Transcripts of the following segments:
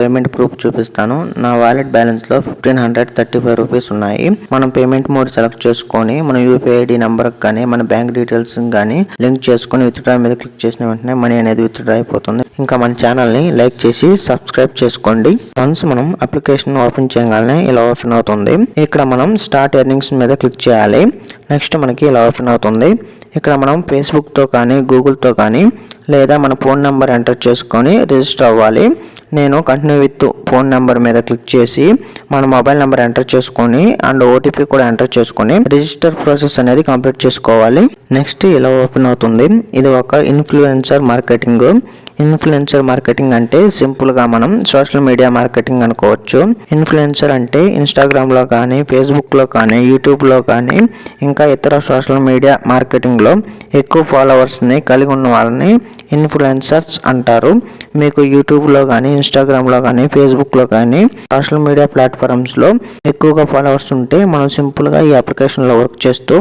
Payment proof చూపిస్తాను. నా wallet balance లో 1535 రూపీస్ ఉన్నాయి. మనం పేమెంట్ మోడ్ సెలెక్ట్ చేసుకొని మన యూపీఐ ఐడి నంబర్ కానీ మన బ్యాంక్ డీటెయిల్స్ కానీ లింక్ చేసుకొని విత్డ్రా మీద క్లిక్ చేసిన వెంటనే మనీ అనేది విత్డ్రా అయిపోతుంది. ఇంకా మన ఛానల్ ని లైక్ చేసి సబ్స్క్రైబ్ చేసుకోండి. వన్స్ మనం అప్లికేషన్ ఓపెన్ చేయగానే ఇలా ఓపెన్ అవుతుంది. ఇక్కడ మనం స్టార్ట్ ఎర్నింగ్స్ మీద క్లిక్ చేయాలి. నెక్స్ట్ మనకి ఇలా ఓపెన్ అవుతుంది. ఇక్కడ మనం ఫేస్బుక్ తో కానీ గూగుల్ తో కానీ లేదా మన ఫోన్ నెంబర్ ఎంటర్ చేసుకొని రిజిస్టర్ అవ్వాలి. నేను కంటిన్యూ విత్ ఫోన్ నెంబర్ మీద క్లిక్ చేసి మన మొబైల్ నెంబర్ ఎంటర్ చేసుకొని అండ్ ఓటీపీ కూడా ఎంటర్ చేసుకొని రిజిస్టర్ ప్రాసెస్ అనేది కంప్లీట్ చేసుకోవాలి. నెక్స్ట్ ఇలా ఓపెన్ అవుతుంది. ఇది ఒక ఇన్ఫ్లుయెన్సర్ మార్కెటింగ్. ఇన్ఫ్లుయెన్సర్ మార్కెటింగ్ అంటే సింపుల్ గా మనం సోషల్ మీడియా మార్కెటింగ్ అనుకోవచ్చు. ఇన్ఫ్లుయెన్సర్ అంటే ఇన్స్టాగ్రామ్ లో కానీ ఫేస్బుక్ లో కానీ యూట్యూబ్ లో కానీ ఇంకా ఇతర సోషల్ మీడియా మార్కెటింగ్ లో ఎక్కువ ఫాలోవర్స్ ని కలిగి ఉన్న వాళ్ళని ఇన్ఫ్లుయెన్సర్స్ అంటారు. మీకు యూట్యూబ్ లో కానీ ఇన్స్టాగ్రామ్ లో కానీ ఫేస్బుక్ లో కానీ సోషల్ మీడియా ప్లాట్ఫామ్స్ లో ఎక్కువగా ఫాలోవర్స్ ఉంటే మనం సింపుల్ గా ఈ అప్లికేషన్ లో వర్క్ చేస్తూ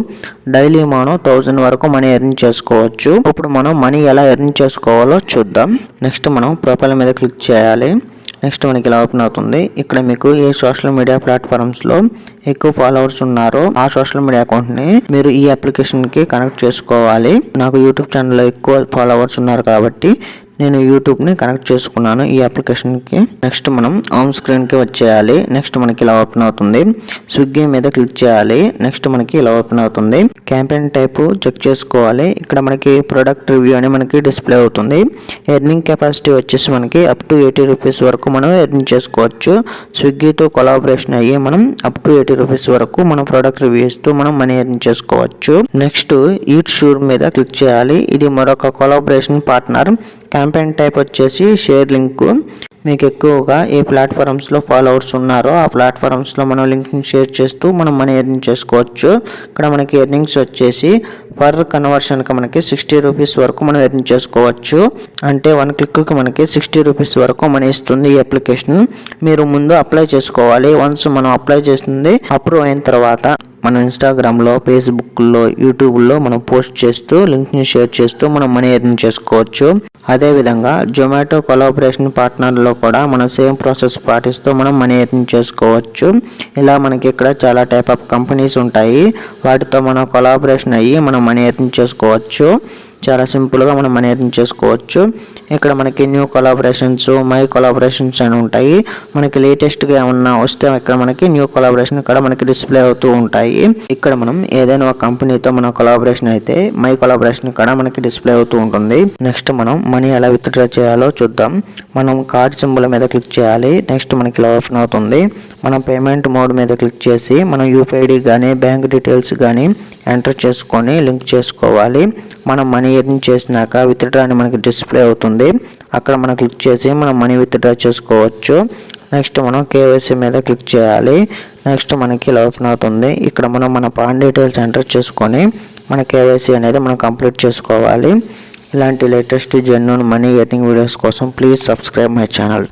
డైలీ మనం 1000 వరకు మనీ ఎర్న్ చేసుకోవచ్చు. ఇప్పుడు మనం మనీ ఎలా ఎర్న్ చేసుకోవాలో చూద్దాం. నెక్స్ట్ మనం ప్రొఫైల్ మీద క్లిక్ చేయాలి. నెక్స్ట్ మనకి ఇలా ఓపెన్ అవుతుంది. ఇక్కడ మీకు ఏ సోషల్ మీడియా ప్లాట్ఫామ్స్ లో ఎక్కువ ఫాలోవర్స్ ఉన్నారో ఆ సోషల్ మీడియా అకౌంట్ ని మీరు ఈ అప్లికేషన్ కి కనెక్ట్ చేసుకోవాలి. నాకు యూట్యూబ్ ఛానల్ లో ఎక్కువ ఫాలోవర్స్ ఉన్నారు కాబట్టి నేను యూట్యూబ్ ని కనెక్ట్ చేసుకున్నాను ఈ అప్లికేషన్ కి. నెక్స్ట్ మనం హోమ్ స్క్రీన్ కి వచ్చేయాలి. నెక్స్ట్ మనకి ఇలా ఓపెన్ అవుతుంది. స్విగ్గీ మీద క్లిక్ చేయాలి. నెక్స్ట్ మనకి ఇలా ఓపెన్ అవుతుంది. క్యాంపెయిన్ టైప్ చెక్ చేసుకోవాలి. ఇక్కడ మనకి ప్రొడక్ట్ రివ్యూ అని మనకి డిస్ప్లే అవుతుంది. ఎర్నింగ్ కెపాసిటీ వచ్చేసి మనకి అప్ టు 80 రూపీస్ వరకు మనం ఎర్న్ చేసుకోవచ్చు. స్విగ్గీతో కొలాబరేషన్ అయ్యి మనం అప్ టు 80 రూపీస్ వరకు మనం ప్రొడక్ట్ రివ్యూ ఇస్తూ మనం మనీ ఎర్న్ చేసుకోవచ్చు. నెక్స్ట్ ఈట్ షూర్ మీద క్లిక్ చేయాలి. ఇది మరొక కొలాబరేషన్ పార్ట్నర్. క్యాంపెయిన్ టైప్ వచ్చేసి షేర్ లింక్. మీకు ఎక్కువగా ఏ ప్లాట్ఫామ్స్లో ఫాలోవర్స్ ఉన్నారో ఆ ప్లాట్ఫామ్స్లో మనం లింక్ని షేర్ చేస్తూ మనం మనీ ఎర్న్ చేసుకోవచ్చు. ఇక్కడ మనకి ఎర్నింగ్స్ వచ్చేసి పర్ కన్వర్షన్కి మనకి 60 రూపీస్ వరకు మనం ఎర్న్ చేసుకోవచ్చు. అంటే 1 క్లిక్కి మనకి 60 రూపీస్ వరకు మనీ ఇస్తుంది ఈ అప్లికేషన్. మీరు ముందు అప్లై చేసుకోవాలి. వన్స్ మనం అప్లై చేస్తుంది అప్రూవ్ అయిన తర్వాత మనం ఇన్స్టాగ్రామ్లో ఫేస్బుక్లో యూట్యూబ్లో మనం పోస్ట్ చేస్తూ లింక్ని షేర్ చేస్తూ మనం మనీ ఎర్న్ చేసుకోవచ్చు. అదేవిధంగా జొమాటో కొలాబరేషన్ పార్ట్నర్లో కూడా మనం సేమ్ ప్రాసెస్ పాటిస్తూ మనం మనీ ఎర్న్ చేసుకోవచ్చు. ఇలా మనకి ఇక్కడ చాలా టైప్ ఆఫ్ కంపెనీస్ ఉంటాయి. వాటితో మనం కొలాబరేషన్ అయ్యి మనం మనీ ఎర్న్ చేసుకోవచ్చు. చాలా సింపుల్గా మనం మనీ ఎర్న్ చేసుకోవచ్చు. ఇక్కడ మనకి న్యూ కొలాబరేషన్స్ మై కొలాబరేషన్స్ అని ఉంటాయి. మనకి లేటెస్ట్గా ఏమన్నా వస్తే ఇక్కడ మనకి న్యూ కొలాబరేషన్ ఇక్కడ మనకి డిస్ప్లే అవుతూ ఉంటాయి. ఇక్కడ మనం ఏదైనా ఒక కంపెనీతో మన కొలాబరేషన్ అయితే మై కొలాబరేషన్ ఇక్కడ మనకి డిస్ప్లే అవుతూ ఉంటుంది. నెక్స్ట్ మనం మనీ ఎలా విత్డ్రా చేయాలో చూద్దాం. మనం కార్డ్ సింబల్ మీద క్లిక్ చేయాలి. నెక్స్ట్ మనకి ఇలా ఓపెన్ అవుతుంది. మనం పేమెంట్ మోడ్ మీద క్లిక్ చేసి మనం యూపీఐడి కానీ బ్యాంక్ డీటెయిల్స్ కానీ ఎంటర్ చేసుకొని లింక్ చేసుకోవాలి. మనం మనీ ఎర్న్ చేసినాక విత్డ్రా అని మనకి డిస్ప్లే అవుతుంది. అక్కడ మనం క్లిక్ చేసి మనం మనీ విత్డ్రా చేసుకోవచ్చు. నెక్స్ట్ మనం కేవైసీ మీద క్లిక్ చేయాలి. నెక్స్ట్ మనకి ఇలా ఓపెన్ అవుతుంది. ఇక్కడ మనం మన పాన్ డీటెయిల్స్ ఎంటర్ చేసుకొని మన కేవైసీ అనేది మనం కంప్లీట్ చేసుకోవాలి. ఇలాంటి latest genuine money earning videos కోసం ప్లీజ్ సబ్స్క్రైబ్ మై ఛానల్.